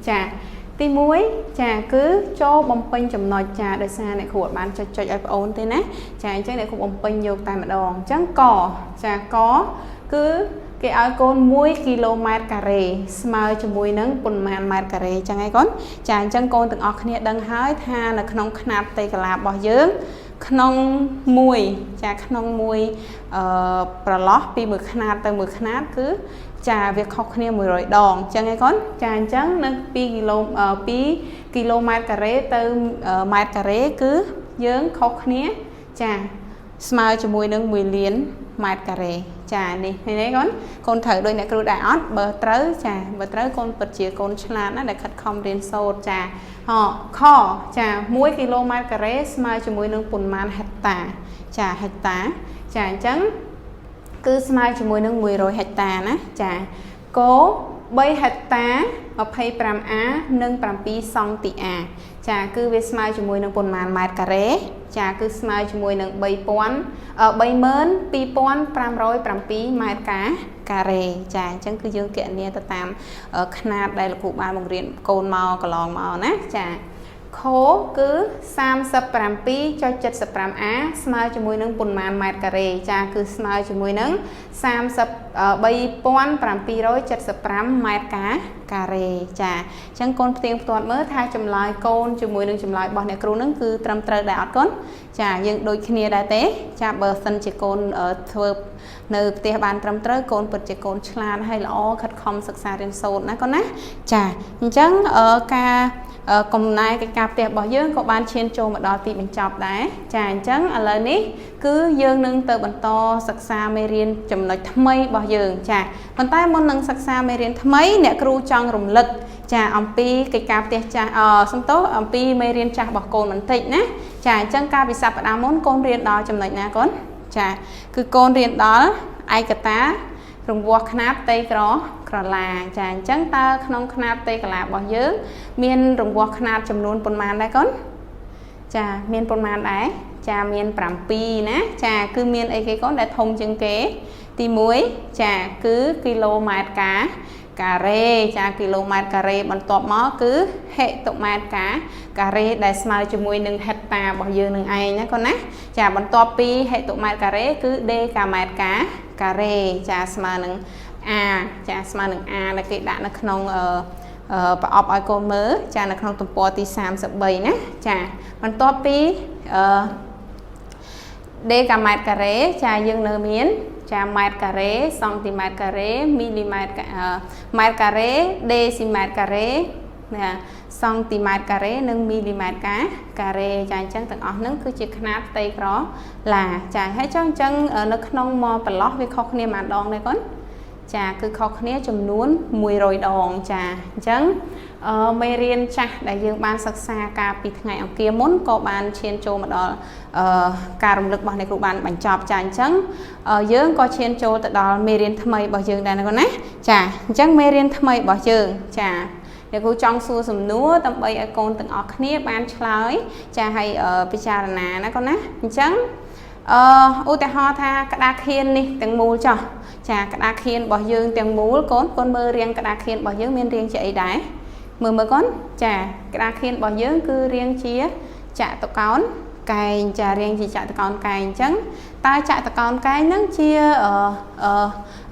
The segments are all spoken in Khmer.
ចាទី1ចាគឺចូលបំពេញចំណុចចាដោយសារអ្នកគ្រូបានចុចឲ្យបងអូនទេណាចាអញ្ចឹងអ្នកគ្រូបំពេញយកតែម្ដងអញ្ចឹងកចាកគឺគេឲ្យកូន1គីឡូម៉ែត្រការ៉េស្មើជាមួយនឹងប៉ុន្មានម៉ែត្រការ៉េអញ្ចឹងហើយកូនចាអញ្ចឹងកូនទាំងអស់គ្នាដឹងហើយថានៅក្នុងຂະຫນាត់ផ្ទៃកាឡារបស់យើងក្នុង1ចាក្នុង1ប្រឡោះពីមួយຂະຫນាត់ទៅមួយຂະຫນាត់គឺចាវាខុសគ្នា100ដងអញ្ចឹងឯងកូនចាអញ្ចឹងនៅ2គីឡូម៉ែត្រការ៉េទៅម៉ែត្រការ៉េគឺយើងខុសគ្នាចាស្មើជាមួយនឹង1លានម៉ែត្រការ៉េចានេះឃើញទេកូនត្រូវដូចអ្នកគ្រូដែរអត់បើត្រូវចាបើត្រូវកូនពិតជាកូនឆ្លាតណាដែលខិតខំរៀនសូត្រចាខចា1គីឡូម៉ែត្រការ៉េស្មើជាមួយនឹងប៉ុន្មានហិកតាចាហិកតាចាអញ្ចឹងគឺស្មើជាមួយនឹង100ហិកតាណាចាក3ហិកតា 25A និង7សង់ទី A ចាគឺវាស្មើជាមួយនឹងប៉ុន្មានម៉ែត្រការ៉េចាគឺស្មើជាមួយនឹង32507ម៉ែត្រការ៉េចាអញ្ចឹងគឺយើងគណនាទៅតាមຂະຫນាត់ដែលលោកគ្រូបានបង្រៀនកូនមកកន្លងមកណាចាខគឺ 37.75A ស្មើជាមួយនឹងប៉ុន្មានម៉ែត្រការ៉េចាគឺស្មើជាមួយនឹង 33,775 ម៉ែត្រការ៉េចាអញ្ចឹងកូនផ្ទៀងផ្ទាត់មើលថាចម្លើយកូនជាមួយនឹងចម្លើយរបស់អ្នកគ្រូនឹងគឺត្រឹមត្រូវដែរអត់កូនចាយើងដូចគ្នាដែរទេចាបើសិនជាកូនធ្វើនៅផ្ទះបានត្រឹមត្រូវកូនពិតជាកូនឆ្លាតហើយល្អខិតខំសិក្សារៀនសូត្រណាកូនណាចាអញ្ចឹងការកំណែកិច្ចការផ្ទះរបស់យើងក៏បានឈានចូលមកដល់ទីបញ្ចប់ដែរចាអញ្ចឹងឥឡូវនេះគឺយើងនឹងទៅបន្តសិក្សាមេរៀនចំណុចថ្មីរបស់យើងចាប៉ុន្តែមុននឹងសិក្សាមេរៀនថ្មីអ្នកគ្រូចង់រំលឹកចាអំពីកិច្ចការផ្ទះចាស់សំទោសអំពីមេរៀនចាស់របស់កូនបន្តិចណាចាអញ្ចឹងការពិស័ព្ទផ្ដាំមុនកូនរៀនដល់ចំណុចណាកូនចាគឺកូនរៀនដល់ឯកតារង្វាស់ຂະຫນាត់ផ្ទៃក្រឡាចាអញ្ចឹងតើក្នុងຂະຫນាត់ផ្ទៃក្រឡារបស់យើងមានរង្វាស់ຂະຫນាត់ចំនួនប៉ុន្មានដែរកូនចាមានប៉ុន្មានដែរចាមាន7ណាចាគឺមានអីគេកូនដែលធំជាងគេទី1ចាគឺគីឡូម៉ែត្រការ៉េចាគីឡូម៉ែត្រការ៉េបន្ទាប់មកគឺហិកតុម៉ែត្រការ៉េដែលស្មើជាមួយនឹងហិកតារបស់យើងនឹងឯងណាកូនណាចាបន្ទាប់ពីហិកតុម៉ែត្រការ៉េគឺដេកាម៉ែត្រការ៉េចាស្មើនឹង A ចាស្មើនឹង A ដែលគេដាក់នៅក្នុងប្រអប់ឲ្យកូនមើលចានៅក្នុងទំព័រទី33ណាចាបន្ទាប់ពីដេកាម៉ែត្រការ៉េចាយើងនៅមានចាម៉ែត្រការ៉េសង់ទីម៉ែត្រការ៉េមីលីម៉ែត្រម៉ែត្រការ៉េដេស៊ីម៉ែត្រការ៉េណាសង់ទីម៉ែត្រការ៉េនិងមីលីម៉ែត្រការ៉េចាអញ្ចឹងទាំងអស់ហ្នឹងគឺជាຂະຫນាត់ផ្ទៃក្រឡាចាហើយចុះអញ្ចឹងនៅក្នុងម៉ប្រឡោះវាខុសគ្នាប៉ុន្មានដងដែរកូនចាគឺខុសគ្នាចំនួន100ដងចាអញ្ចឹងមេរៀនចាស់ដែលយើងបានសិក្សាកាលពីថ្ងៃអង្គារមុនក៏បានឈានចូលមកដល់ការរំលឹករបស់អ្នកគ្រូបានបញ្ចប់ចាអញ្ចឹងយើងក៏ឈានចូលទៅដល់មេរៀនថ្មីរបស់យើងដែរណាកូនណាចាអញ្ចឹងមេរៀនថ្មីរបស់យើងចាអ្នកគ្រូចង់សួរសំណួរដើម្បីឲ្យកូនទាំងអស់គ្នាបានឆ្លើយចាឲ្យពិចារណាណាកូនណាអញ្ចឹងឧទាហរណ៍ថាក្តារខៀននេះទាំងមូលចុះចាក្តារខៀនរបស់យើងទាំងមូលកូនមើលរាងក្តារខៀនរបស់យើងមានរាងជាអីដែរមើលកូនចាក្តារខៀនរបស់យើងគឺរាងជាចតុកោណកែងចារាងជាចតុកោណកែងអញ្ចឹងតើចតុកោណកែងហ្នឹងជា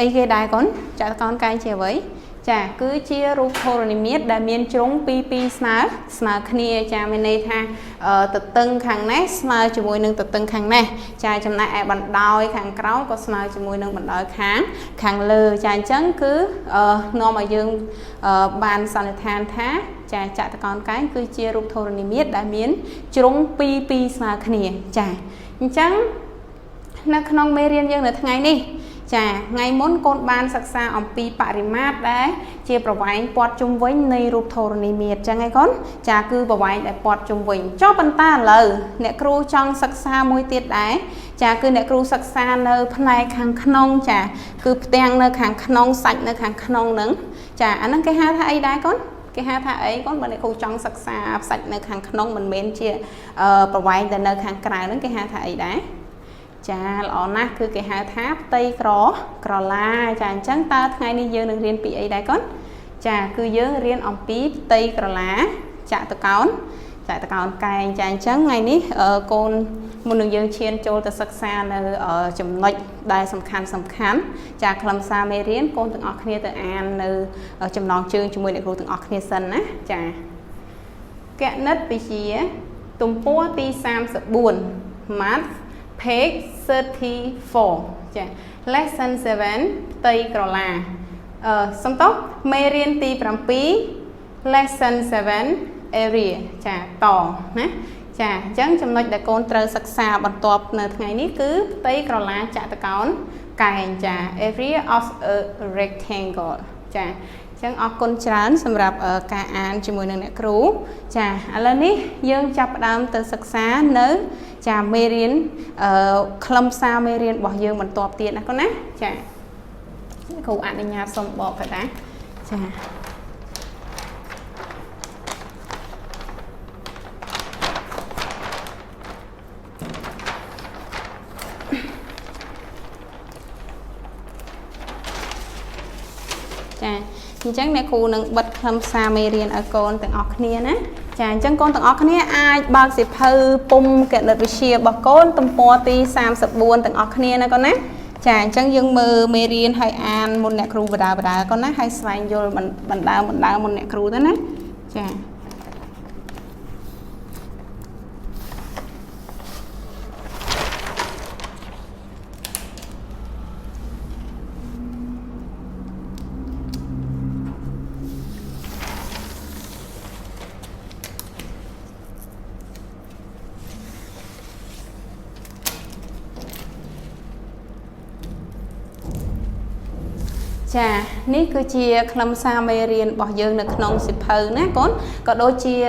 អីគេដែរកូនចតុកោណកែងជាអ្វីចាគឺជារូបធរណីមាត្រដែលមានជ្រុងពីរស្មើគ្នាចាមានន័យថាទទឹងខាងនេះស្មើជាមួយនឹងទទឹងខាងនេះចាចំណែកឯបណ្ដោយខាងក្រោមក៏ស្មើជាមួយនឹងបណ្ដោយខាងលើចាអញ្ចឹងគឺនាំឲ្យយើងបានសន្និដ្ឋានថាចាចតុកោណកែងគឺជារូបធរណីមាត្រដែលមានជ្រុងពីរស្មើគ្នាចាអញ្ចឹងនៅក្នុងមេរៀនយើងនៅថ្ងៃនេះចាថ្ងៃមុនកូនបានសិក្សាអំពីបរិមាត្រដែលជាប្រវែងព័ទ្ធជុំវិញនៃរូបធរណីមាត្រចឹងឯងកូនចាគឺប្រវែងដែលព័ទ្ធជុំវិញចុះប៉ុន្តែឥឡូវអ្នកគ្រូចង់សិក្សាមួយទៀតដែរចាគឺអ្នកគ្រូសិក្សានៅផ្នែកខាងក្នុងចាគឺផ្ទាំងនៅខាងក្នុងសាច់នៅខាងក្នុងហ្នឹងចាអាហ្នឹងគេហៅថាអីដែរកូនគេហៅថាអីកូនបើអ្នកគ្រូចង់សិក្សាសាច់នៅខាងក្នុងមិនមែនជាប្រវែងតែនៅខាងក្រៅហ្នឹងគេហៅថាអីដែរចាល្អណាស់គឺគេហៅថាផ្ទៃក្រឡាចាអញ្ចឹងតើថ្ងៃនេះយើងនឹងរៀនពីអីដែរកូន chà cứ dương riêng ông pí tây cờ lá chạ tờ cón cài chà trắng ngày ní con một đường dương chiên châu tờ sắc xa ở chấm lệch đài sầm khán chà làm xa mê riêng con từng ọc kia tờ an ở chấm nòng chương cho mười để cô từng ọc kia sân á chà kẹt nứt bị chia tùm pua ti sam sợ buồn mát page 34 chà lesson 7 tây cờ lá xong tóc mê riêng ti pram pí lesson 7 area chà tỏ nè chà chẳng trong nói để con trời sắc xa bằng tọp nè ngày ní cứ tây cờ lá chạ tờ cón cài chà area of a rectangle chà chẳng ở con trán xâm rạp ở cả án cho mùi nâng nẹ cửu chà lần ní dương chạp đám từ sắc xa nớ chà mê riêng khâm xa mê riêng bỏ dương bằng tọp tiện nè con nè chà khẩu án ở nhà xong bỏ phải đá chà chẳng nè khu nâng bật khâm xa mê riêng ở con từng ọc nia ná chẳng con từng ọc nia ai bác xịp hư pung kẹt đợt chia bọc con tùm bò ti xàm sập buồn từng ọc nia ná con ná chẳng dương mơ mê riêng hay an một nẹ kru bà đá con ná hay xanh vô bằng đá một nẹ kru đó ná chà ní cứ chia khâm xa mê riêng bỏ dương được nông xịp hư ná con có đôi chia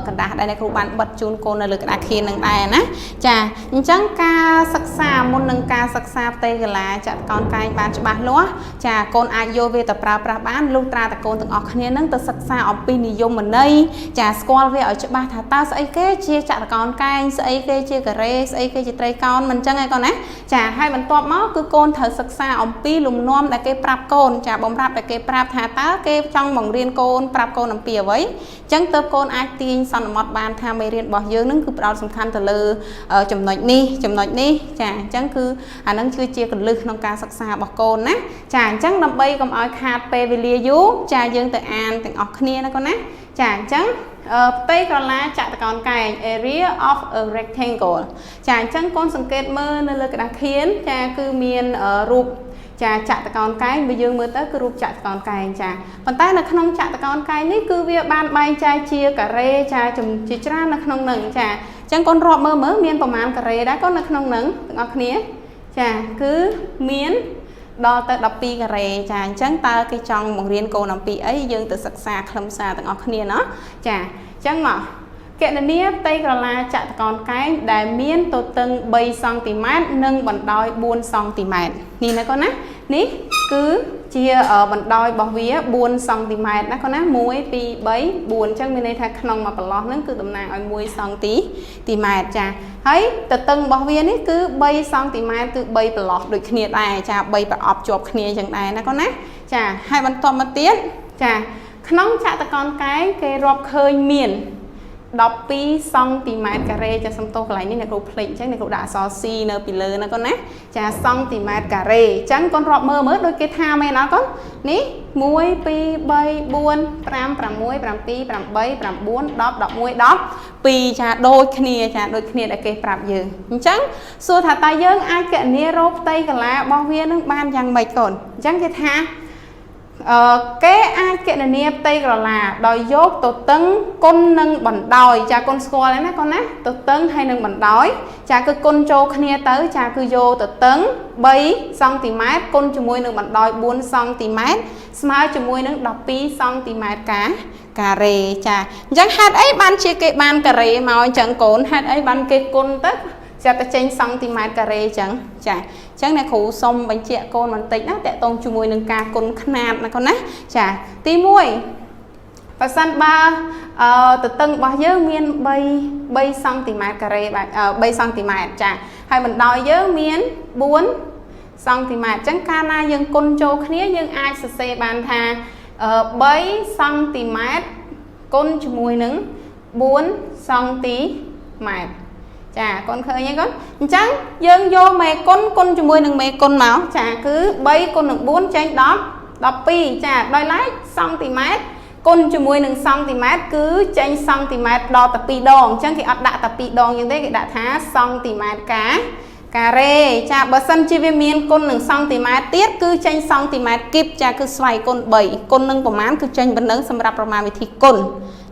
cần đá đây này khu bạn bật chun con là lực đá khi nâng đài ná chà chẳng ca sắc xa môn nâng ca sắc xa tây là chặt con cay bán cho bác lúa chà con ai vô về tập ra bán lúc ra tập con từng ọc khné nâng từ sắc xa ở pin thì dùng mình đây chà squall về ở chỗ ba thả ta sẽ cái chia chặt con cay sẽ cái chia cà rê sẽ cái chia tây con mình chẳng ai con á chà hai mình toát máu cứ con thở sắc xa ở pin lùm nom là cái prap con chà bóng rạp để kê prap thả tá kê trong mỏng riêng con prap con nằm pìa với chẳng tớp con ai tin xong một bàn tham mê riêng bỏ dương nâng cứ bảo sẵn khăn thật lư chùm nội ní chà chẳng cứ nâng chưa chia cần lư nông ca sắc xa bỏ con ná chà chẳng nằm bây còn oi khát bê về lia dú chà dương tự an tự ọc khnia nó con ná chà chẳng tây còn lá chạ còn cài area of a rectangle chà chẳng con sẵn kết mơ nơi lơ cái đặc khiến chà cứ miền ở rụp chà chạ con cái bây giờ mới tới cứ rụp chạ con cái chà còn tay là không chạ con cái ní cứ việc ban bay chai chia cà rê chà chùm chỉ ra là không nâng chà chẳng con rọp mơ mớ miênประมาณ cà rê đã có là không nâng ngọc nía chà cứ miến đo tới đập pi cà rê chà chẳng ta cái trong một riêng cô nằm pi ấy dương từ sắc xa khâm xa từng ngọc nía nó chà chẳng mà kệ nè tây cà la chạ con cái đại miên tổ tầng 3 cm nâng bằng đôi 4 cm nhìn này con á ní cứ chia ở bằng đôi bỏ vía 4 cm đó con á muối pi 7 4 chẳng bên đây thay không mà bằng lót nó cứ tầm nào ở 10 cm chà thấy tổ tầng bỏ vía ní cứ 3 cm cứ 3 bằng lót được khnia đài chà 3 bằng ọp chộp khnia chẳng đài nó con á chà hai bằng to mà tiết chà không chạ con cái rọp khơi miền đọc pi cm cà rê cho xong tô lại này cô plate chắc này cô đã xóa xi nơ pi lơ nó con nè chà cm cà rê chẳng con rọp mơ mới đôi cái tha mày nó con ní muối pi 3 4 5 6 7 8 4 10 11 10 pi chà đôi khnia để kê prap dư chẳng xua thả tay dương ai kệ nia rộp tây cả lá bao viên nó ban chẳng mấy còn chẳng cái tha cái ai kệ là nia tây gọi là đòi dốt tổ tấn con nâng bằng đòi cha con score đấy con á tổ tấn hay nâng bằng đói cha cứ con trâu khnia tới cha cứ vô tổ tấn 7 cm con cho môi nâng bằng đòi 4 cm smile cho môi nâng đọc pi cm cà rê cha chẳng hạt ấy ban chia cái ban cà rê màu chẳng cồn hạt ấy ban cái con tất cha ta trên cm cà rê chẳng chả chẳng này khủ xong bánh chè con mình tính á tệ tôn chu mùi nâng ca con khăn là con á chả tí muôi và săn ba từ tầng bao nhiêu miên 3 cm cà rê 3 cm chả hay mình đòi dớ miên 4 cm chẳng ca na dân con trâu khía dân ai sẽ bàn thà 3 cm គុណជាមួយនឹង 4 cm ចាកូនឃើញទេកូនអញ្ចឹងយើងយកមេគុណគុណជាមួយនឹងមេគុណមកចាគឺ3គុណនឹង4ចេញដល់12ចាដោយឡែកសង់ទីម៉ែត្រគុណជាមួយនឹងសង់ទីម៉ែត្រគឺចេញសង់ទីម៉ែត្រដល់តែ2ដងអញ្ចឹងគេអត់ដាក់តែ2ដងយ៉ាងទេគេដាក់ថាសង់ទីម៉ែត្រការ៉េចាបើសិនជាវាមានគុណនឹងសង់ទីម៉ែត្រទៀតគឺចេញសង់ទីម៉ែត្រគីបចាគឺស្វ័យគុណ3គុណនឹងប្រមាណគឺចេញប៉ុណ្ណឹងសម្រាប់ប្រមាណវិធីគុណ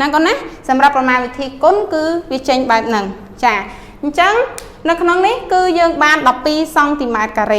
ណាកូនណាសម្រាប់ប្រមាណវិធីគុណគឺវាចេញបែបហ្នឹងចាអញ្ចឹងនៅក្នុងនេះគឺយើងបាន12សង់ទីម៉ែត្រការ៉េ